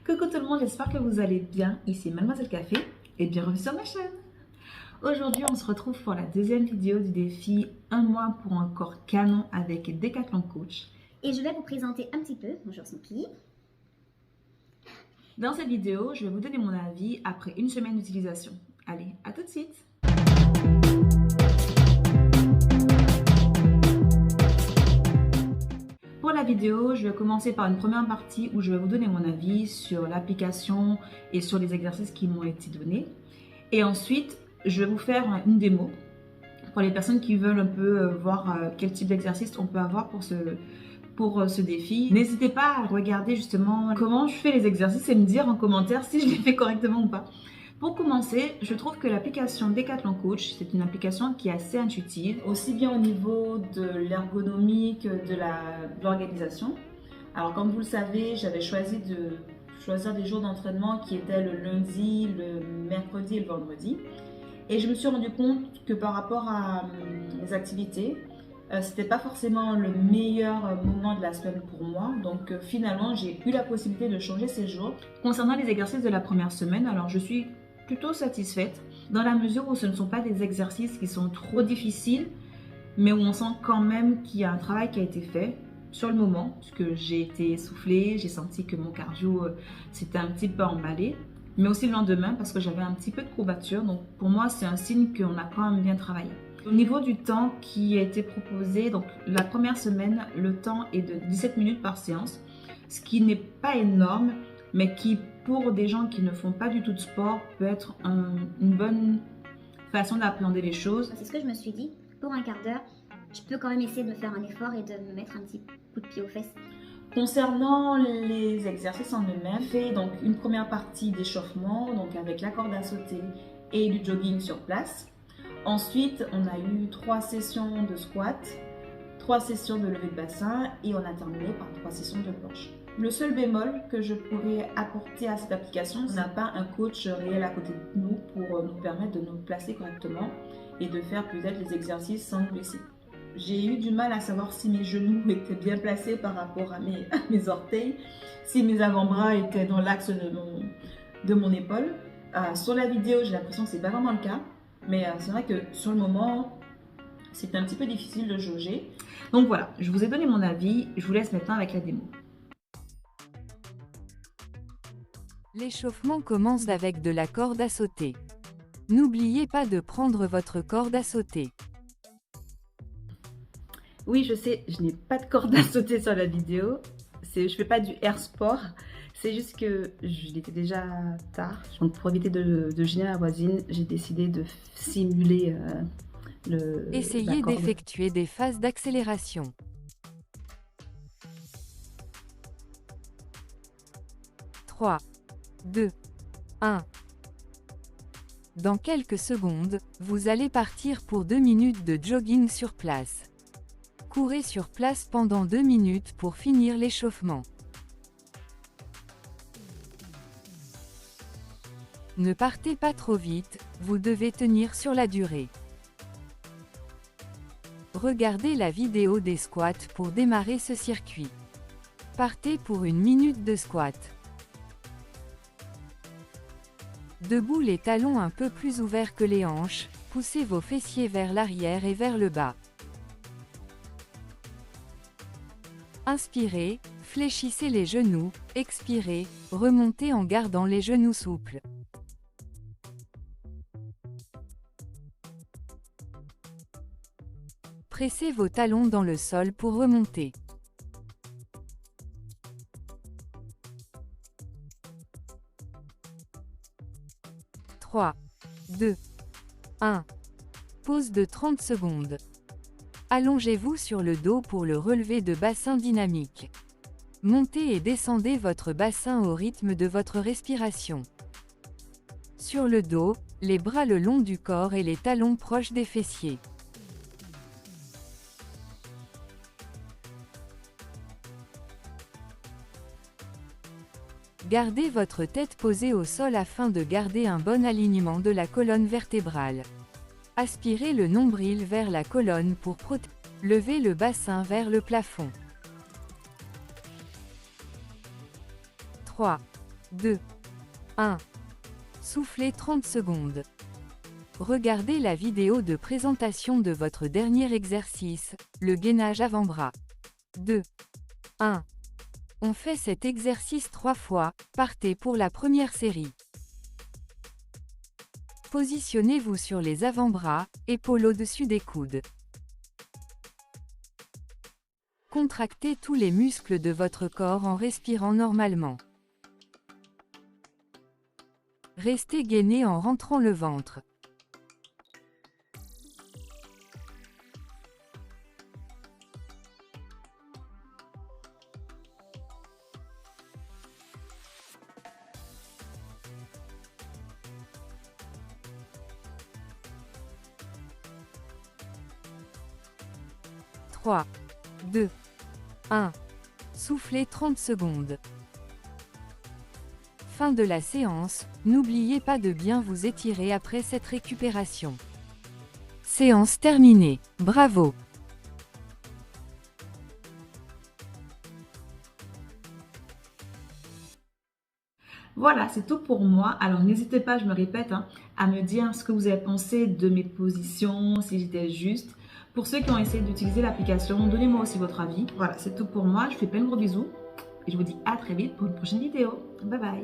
Coucou tout le monde, j'espère que vous allez bien. Ici Mademoiselle Café et bienvenue sur ma chaîne. Aujourd'hui, on se retrouve pour la deuxième vidéo du défi un mois pour un corps canon avec Decathlon Coach. Et je vais vous présenter un petit peu. Bonjour Smokey. Dans cette vidéo, je vais vous donner mon avis après une semaine d'utilisation. Allez, à tout de suite. Pour la vidéo, je vais commencer par une première partie où je vais vous donner mon avis sur l'application et sur les exercices qui m'ont été donnés. Et ensuite, je vais vous faire une démo pour les personnes qui veulent un peu voir quel type d'exercice on peut avoir pour ce défi. N'hésitez pas à regarder justement comment je fais les exercices et me dire en commentaire si je les fais correctement ou pas. Pour commencer, je trouve que l'application Decathlon Coach, c'est une application qui est assez intuitive, aussi bien au niveau de l'ergonomie que de l'organisation. Alors comme vous le savez, j'avais choisi de choisir des jours d'entraînement qui étaient le lundi, le mercredi et le vendredi. Et je me suis rendu compte que par rapport à mes activités, c'était pas forcément le meilleur moment de la semaine pour moi. Donc finalement, j'ai eu la possibilité de changer ces jours. Concernant les exercices de la première semaine, alors je suis plutôt satisfaite dans la mesure où ce ne sont pas des exercices qui sont trop difficiles, mais où on sent quand même qu'il y a un travail qui a été fait sur le moment, puisque j'ai été essoufflée, j'ai senti que mon cardio s'était un petit peu emballé, mais aussi le lendemain parce que j'avais un petit peu de courbature. Donc pour moi, c'est un signe qu'on a quand même bien travaillé. Au niveau du temps qui a été proposé, donc la première semaine, le temps est de 17 minutes par séance, ce qui n'est pas énorme, mais qui, pour des gens qui ne font pas du tout de sport, peut être une bonne façon d'appréhender les choses. C'est ce que je me suis dit. Pour un quart d'heure, je peux quand même essayer de faire un effort et de me mettre un petit coup de pied aux fesses. Concernant les exercices en eux-mêmes, fait donc une première partie d'échauffement, donc avec la corde à sauter et du jogging sur place. Ensuite, on a eu 3 sessions de squat, 3 sessions de levée de bassin et on a terminé par 3 sessions de planche. Le seul bémol que je pourrais apporter à cette application, on n'a pas un coach réel à côté de nous pour nous permettre de nous placer correctement et de faire peut-être les exercices sans nous blesser. J'ai eu du mal à savoir si mes genoux étaient bien placés par rapport à mes orteils, si mes avant-bras étaient dans l'axe de mon épaule. Sur la vidéo, j'ai l'impression que ce n'est pas vraiment le cas, mais c'est vrai que sur le moment, c'est un petit peu difficile de jauger. Donc voilà, je vous ai donné mon avis, je vous laisse maintenant avec la démo. L'échauffement commence avec de la corde à sauter. N'oubliez pas de prendre votre corde à sauter. Oui, je sais, je n'ai pas de corde à sauter sur la vidéo. Je fais pas du air sport. C'est juste que il était déjà tard. Donc pour éviter de gêner la voisine, j'ai décidé de simuler Essayez d'effectuer des phases d'accélération. 3, 2, 1. Dans quelques secondes, vous allez partir pour 2 minutes de jogging sur place. Courez sur place pendant 2 minutes pour finir l'échauffement. Ne partez pas trop vite, vous devez tenir sur la durée. Regardez la vidéo des squats pour démarrer ce circuit. Partez pour 1 minute de squat. Debout, les talons un peu plus ouverts que les hanches, poussez vos fessiers vers l'arrière et vers le bas. Inspirez, fléchissez les genoux, expirez, remontez en gardant les genoux souples. Pressez vos talons dans le sol pour remonter. « 3, 2, 1. Pause de 30 secondes. Allongez-vous sur le dos pour le relevé de bassin dynamique. Montez et descendez votre bassin au rythme de votre respiration. Sur le dos, les bras le long du corps et les talons proches des fessiers. Gardez votre tête posée au sol afin de garder un bon alignement de la colonne vertébrale. Aspirez le nombril vers la colonne pour protéger. Levez le bassin vers le plafond. 3, 2, 1. Soufflez 30 secondes. Regardez la vidéo de présentation de votre dernier exercice, le gainage avant-bras. 2, 1. On fait cet exercice 3 fois, partez pour la première série. Positionnez-vous sur les avant-bras, épaules au-dessus des coudes. Contractez tous les muscles de votre corps en respirant normalement. Restez gainé en rentrant le ventre. « 3, 2, 1. Soufflez 30 secondes. Fin de la séance, n'oubliez pas de bien vous étirer après cette récupération. Séance terminée, bravo! Voilà, c'est tout pour moi. Alors n'hésitez pas, je me répète, à me dire ce que vous avez pensé de mes positions, si j'étais juste. Pour ceux qui ont essayé d'utiliser l'application, donnez-moi aussi votre avis. Voilà, c'est tout pour moi. Je vous fais plein de gros bisous et je vous dis à très vite pour une prochaine vidéo. Bye bye!